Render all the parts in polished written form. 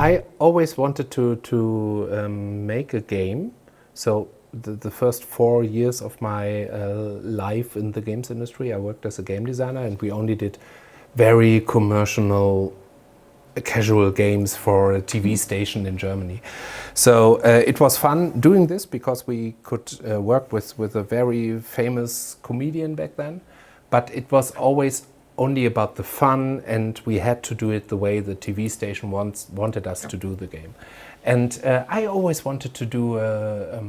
I always wanted to make a game. So the first 4 years of my life in the games industry, I worked as a game designer, and we only did very commercial, casual games for a TV station in Germany. So it was fun doing this because we could work with a very famous comedian back then, but it was always only about the fun, and we had to do it the way the TV station wanted us to do the game. And I always wanted to do a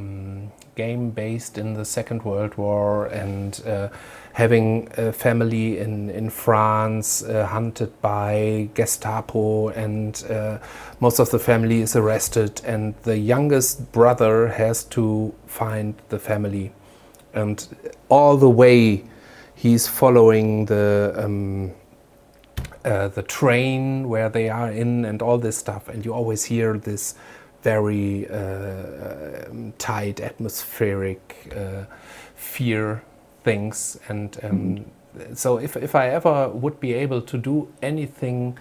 game based in the Second World War, and having a family in France hunted by Gestapo, and most of the family is arrested, and the youngest brother has to find the family. And all the way he's following the train where they are in, and all this stuff, and you always hear this very tight atmospheric fear things. And so if I ever would be able to do anything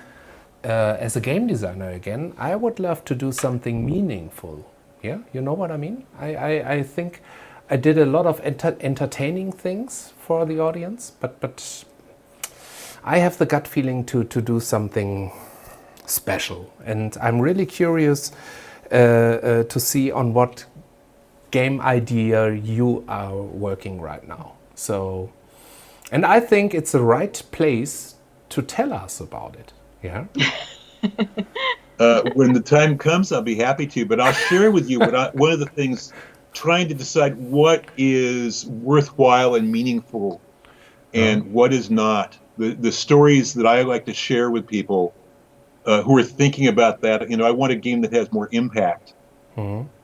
as a game designer again, I would love to do something meaningful. Yeah, you know what I mean? I think I did a lot of entertaining things for the audience, but I have the gut feeling to do something special, and I'm really curious to see on what game idea you are working right now. So, and I think it's the right place to tell us about it. Yeah. When the time comes, I'll be happy to, but I'll share with you one of the things, trying to decide what is worthwhile and meaningful and what is not. The stories that I like to share with people who are thinking about that, I want a game that has more impact,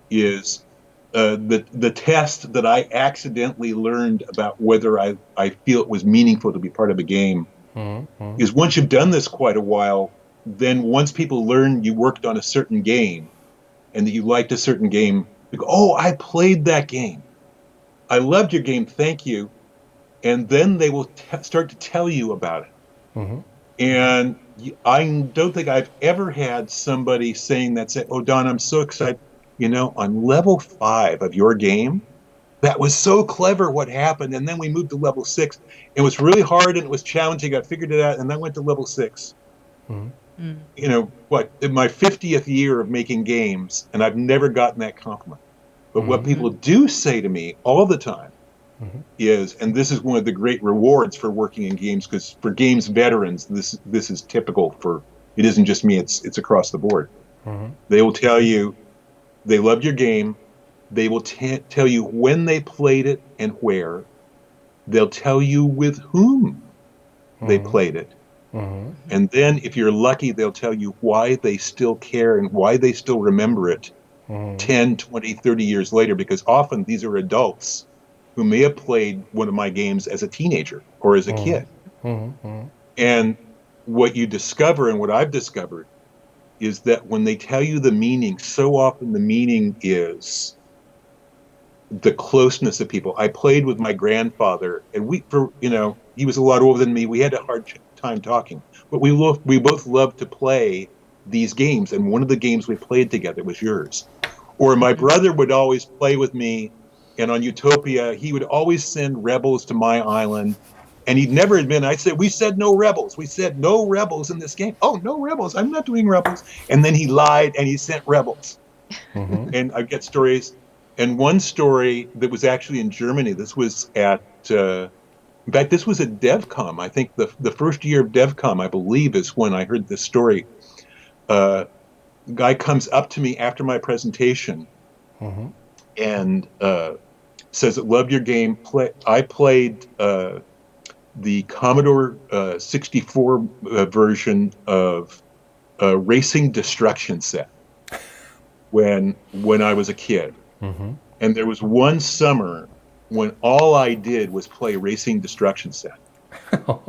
is the test that I accidentally learned about whether I feel it was meaningful to be part of a game is, once you've done this quite a while, then once people learn you worked on a certain game and that you liked a certain game, they go, oh, I played that game. I loved your game, thank you. And then they will start to tell you about it. And I don't think I've ever had somebody saying that, say, oh, Don, I'm so excited. On level 5 of your game, that was so clever what happened. And then we moved to level 6. It was really hard and it was challenging. I figured it out, and then went to level 6. In my 50th year of making games, and I've never gotten that compliment. But what people do say to me all the time is, and this is one of the great rewards for working in games, because for games veterans, this is typical for, it isn't just me, it's across the board. They will tell you they loved your game. They will tell you when they played it and where. They'll tell you with whom they played it. And then if you're lucky, they'll tell you why they still care and why they still remember it 10, 20, 30 years later, because often these are adults who may have played one of my games as a teenager or as a kid. And what you discover, and what I've discovered, is that when they tell you the meaning, so often the meaning is the closeness of people. I played with my grandfather, and he was a lot older than me. We had a hard time talking, but we both loved to play these games, and one of the games we played together was yours. Or my brother would always play with me, and on Utopia, he would always send rebels to my island, and he'd never admit. I said, we said no rebels. We said no rebels in this game. Oh, no rebels. I'm not doing rebels. And then he lied, and he sent rebels. And I get stories. And one story that was actually in Germany, this was at, in fact, this was at DevCom. I think the first year of DevCom, I believe, is when I heard this story. Guy comes up to me after my presentation and says, loved your game. I played the Commodore 64 version of Racing Destruction Set when I was a kid. And there was one summer when all I did was play Racing Destruction Set.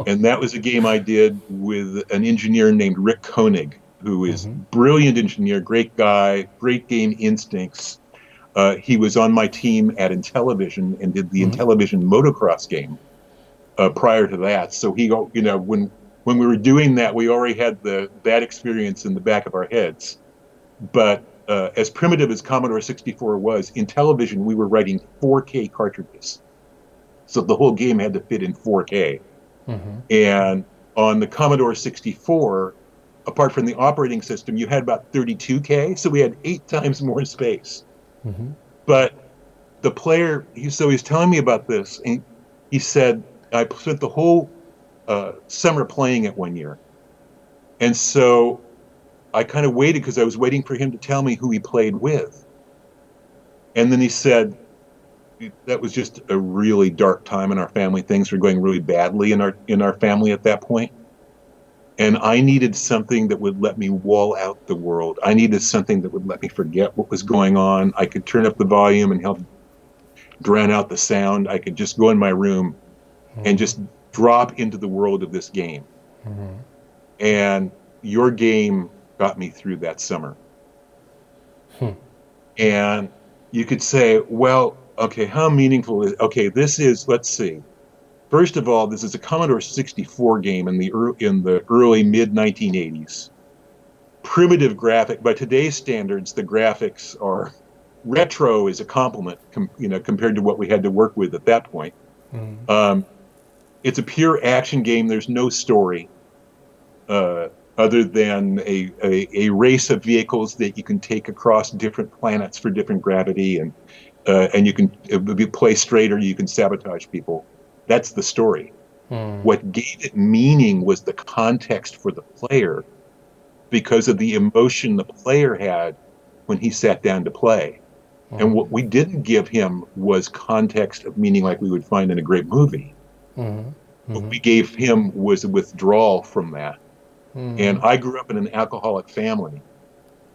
And that was a game I did with an engineer named Rick Koenig, who is brilliant engineer, great guy, great game instincts. He was on my team at Intellivision and did the Intellivision motocross game prior to that. So when we were doing that, we already had that experience in the back of our heads. But as primitive as Commodore 64 was, in television we were writing 4K cartridges, so the whole game had to fit in 4K. And on the Commodore 64, apart from the operating system, you had about 32K, so we had 8 times more space. But the player, he's telling me about this, and he said, I spent the whole summer playing it one year. And so I kind of waited because I was waiting for him to tell me who he played with. And then he said, that was just a really dark time in our family. Things were going really badly in our family at that point. And I needed something that would let me wall out the world. I needed something that would let me forget what was going on. I could turn up the volume and help drown out the sound. I could just go in my room and just drop into the world of this game. And your game got me through that summer. And you could say, well, okay, how meaningful is, okay, this is, let's see. First of all, this is a Commodore 64 game in the early mid-1980s. Primitive graphic, by today's standards, the graphics are, retro is a compliment, compared to what we had to work with at that point. It's a pure action game. There's no story other than a race of vehicles that you can take across different planets for different gravity, and you can play straight or you can sabotage people. That's the story. What gave it meaning was the context for the player, because of the emotion the player had when he sat down to play. And what we didn't give him was context of meaning like we would find in a great movie. What we gave him was a withdrawal from that. And I grew up in an alcoholic family,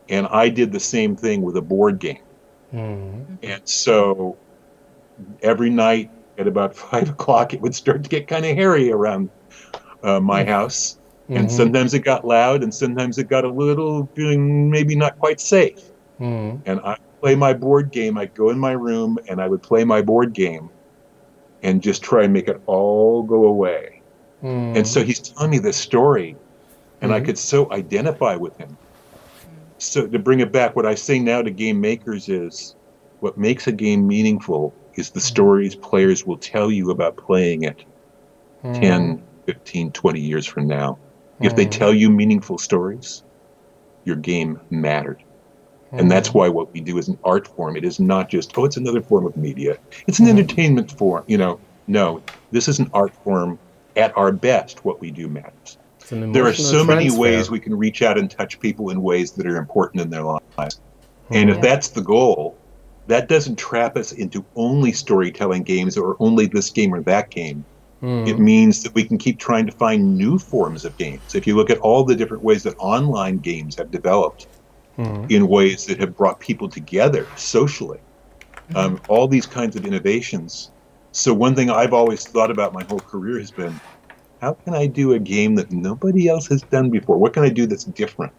and I did the same thing with a board game. And so every night at about 5 o'clock, it would start to get kind of hairy around my house. And sometimes it got loud, and sometimes it got a little maybe not quite safe. And I play my board game. I'd go in my room and I would play my board game and just try and make it all go away. And so he's telling me this story, and I could so identify with him. So to bring it back, what I say now to game makers is, what makes a game meaningful is the stories players will tell you about playing it 10, 15, 20 years from now. If they tell you meaningful stories, your game mattered. And that's why what we do is an art form. It is not just, oh, it's another form of media. It's an entertainment form. No, this is an art form. At our best, what we do matters. There are so many ways we can reach out and touch people in ways that are important in their lives. And if that's the goal, that doesn't trap us into only storytelling games or only this game or that game. It means that we can keep trying to find new forms of games. If you look at all the different ways that online games have developed in ways that have brought people together socially, all these kinds of innovations. So one thing I've always thought about my whole career has been, how can I do a game that nobody else has done before? What can I do that's different?